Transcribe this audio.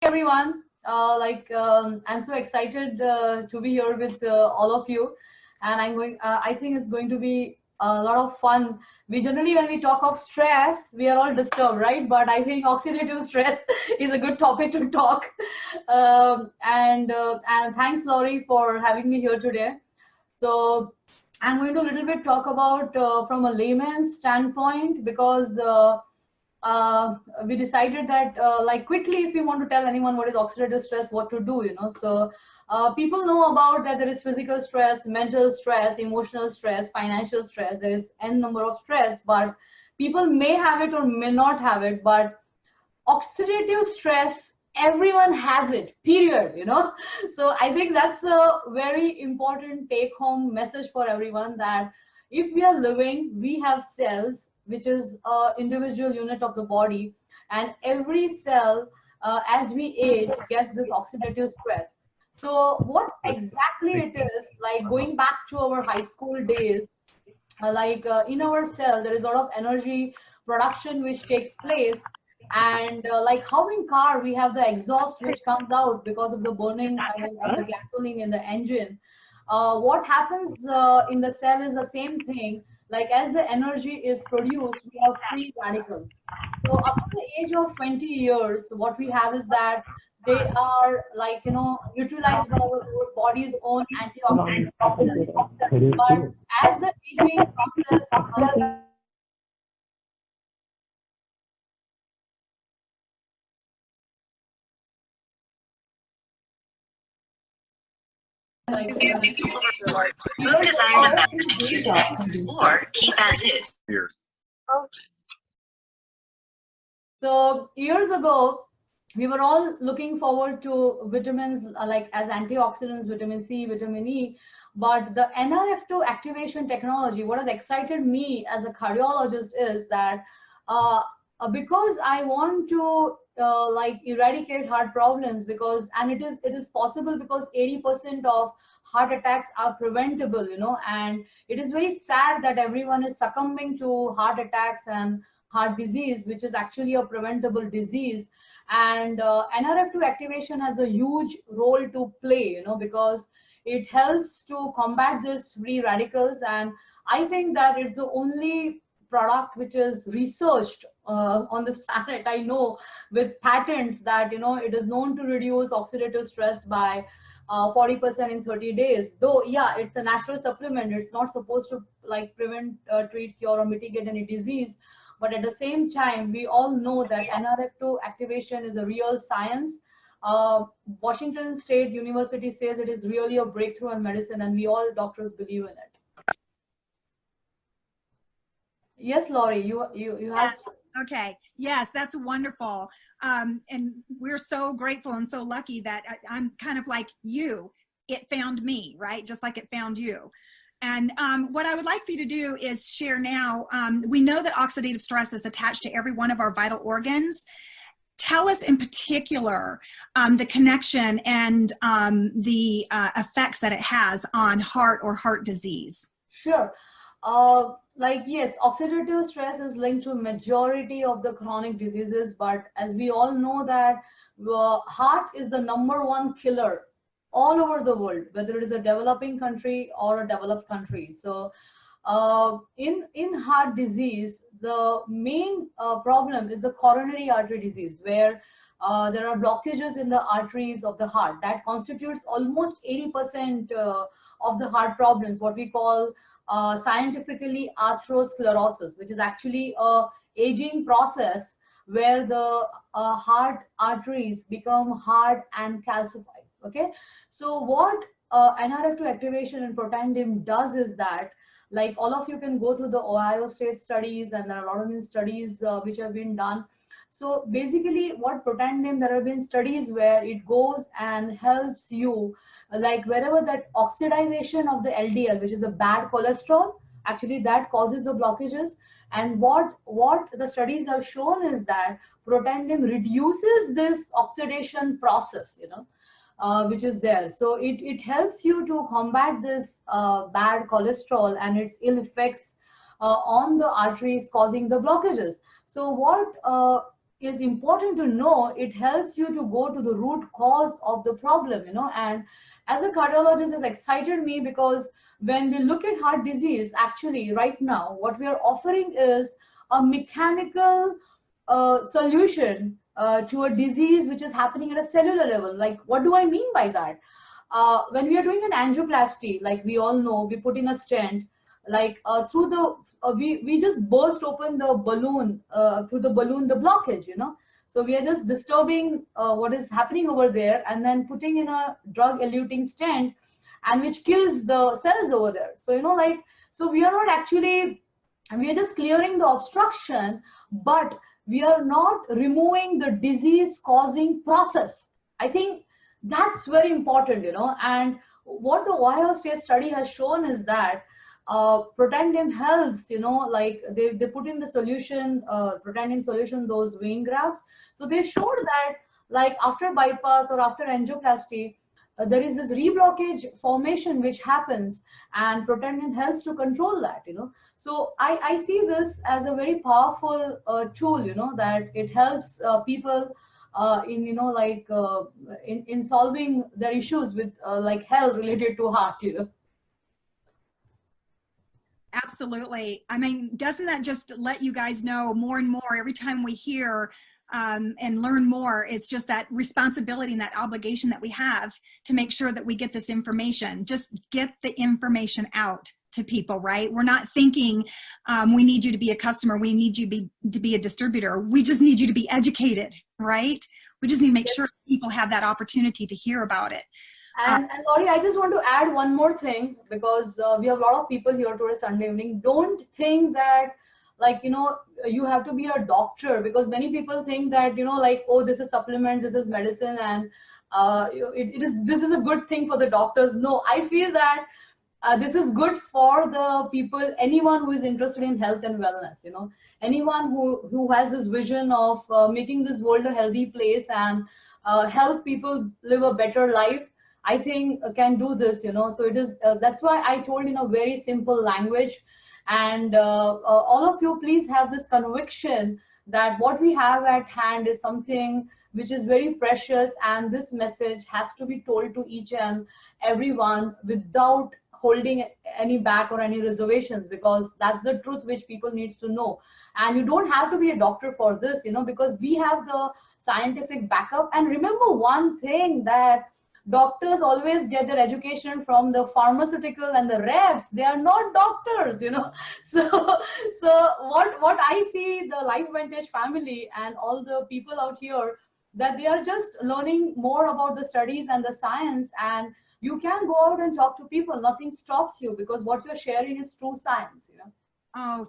everyone. I'm so excited to be here with all of you, and I think it's going to be a lot of fun. We generally, when we talk of stress, we are all disturbed, right? But I think oxidative stress is a good topic to talk. And thanks, Laurie, for having me here today. So I'm going to a little bit talk about from a layman's standpoint because. We decided that quickly, if we want to tell anyone what is oxidative stress, what to do, so people know about that there is physical stress, mental stress, emotional stress, financial stress. There is n number of stress, but people may have it or may not have it. But oxidative stress, everyone has it, period, so I think that's a very important take home message for everyone, that if we are living, we have cells, which is a individual unit of the body, and every cell as we age gets this oxidative stress. So what exactly it is, like going back to our high school days, in our cell there is a lot of energy production which takes place, and like how in car we have the exhaust which comes out because of the burning of the gasoline in the engine. What happens in the cell is the same thing. Like as the energy is produced, we have free radicals. So up to the age of 20 years, what we have is that they are utilized by our body's own antioxidant process. But as the aging process, like Who desired amendment to choose next or keep as is? So years ago, we were all looking forward to vitamins like as antioxidants, vitamin C, vitamin E. But the NRF2 activation technology, what has excited me as a cardiologist is that because I want to eradicate heart problems, because and it is possible because 80% of heart attacks are preventable, and it is very sad that everyone is succumbing to heart attacks and heart disease, which is actually a preventable disease. And NRF2 activation has a huge role to play, because it helps to combat these free radicals. And I think that it's the only product which is researched on this planet, I know, with patents, that it is known to reduce oxidative stress by 40% in 30 days. Though yeah, it's a natural supplement, it's not supposed to like prevent, treat, cure, or mitigate any disease. But at the same time, we all know that NRF2 activation is a real science. Washington State University says it is really a breakthrough in medicine, and we all doctors believe in it. Yes, Laurie, you have. Okay. Yes, that's wonderful. And we're so grateful and so lucky that I'm kind of like you. It found me, right? Just like it found you. And what I would like for you to do is share now. We know that oxidative stress is attached to every one of our vital organs. Tell us in particular the connection and the effects that it has on heart or heart disease. Sure. Yes, oxidative stress is linked to majority of the chronic diseases, but as we all know that heart is the #1 killer all over the world, whether it is a developing country or a developed country. So in heart disease, the main problem is the coronary artery disease, where there are blockages in the arteries of the heart. That constitutes almost 80% of the heart problems, what we call scientifically atherosclerosis, which is actually a aging process where the heart arteries become hard and calcified. Okay, so what NRF2 activation and protandim does is that, like all of you can go through the Ohio State studies, and there are a lot of studies which have been done. So basically what protandim, there have been studies where it goes and helps you, like wherever that oxidization of the LDL, which is a bad cholesterol, actually that causes the blockages. And what the studies have shown is that protandim reduces this oxidation process, which is there. So it helps you to combat this bad cholesterol and its ill effects on the arteries causing the blockages. So what is important to know, it helps you to go to the root cause of the problem, and as a cardiologist, it excited me because when we look at heart disease, actually right now what we are offering is a mechanical solution to a disease which is happening at a cellular level. Like, what do I mean by that? When we are doing an angioplasty, like we all know, we put in a stent, like through the we just burst open the balloon, through the balloon, the blockage, so we are just disturbing what is happening over there, and then putting in a drug eluting stent, and which kills the cells over there. So like, so we are not actually, we are just clearing the obstruction, but we are not removing the disease causing process. I think that's very important, and what the Ohio State study has shown is that protandim helps, like they put in the solution, protandim solution, those vein grafts. So they showed that, like after bypass or after angioplasty, there is this reblockage formation which happens, and protandim helps to control that, So I see this as a very powerful tool, that it helps people in, like in solving their issues with like health related to heart, Absolutely. I mean, doesn't that just let you guys know more and more every time we hear and learn more? It's just that responsibility and that obligation that we have to make sure that we get this information. Just get the information out to people, right? We're not thinking we need you to be a customer, we need you to be a distributor. We just need you to be educated, right? We just need to make sure people have that opportunity to hear about it. And Laurie, I just want to add one more thing, because we have a lot of people here today, Sunday evening. Don't think that, like, you have to be a doctor, because many people think that, like, oh, this is supplements, this is medicine, and this is a good thing for the doctors. No, I feel that this is good for the people, anyone who is interested in health and wellness, anyone who has this vision of making this world a healthy place and help people live a better life. I think can do this, so it is, that's why I told in a very simple language, and all of you please have this conviction that what we have at hand is something which is very precious, and this message has to be told to each and everyone without holding any back or any reservations, because that's the truth which people needs to know. And you don't have to be a doctor for this, because we have the scientific backup. And remember one thing, that doctors always get their education from the pharmaceutical and the reps. They are not doctors, so what I see, the Life Vantage family and all the people out here, that they are just learning more about the studies and the science, and you can go out and talk to people. Nothing stops you, because what you're sharing is true science, Oh,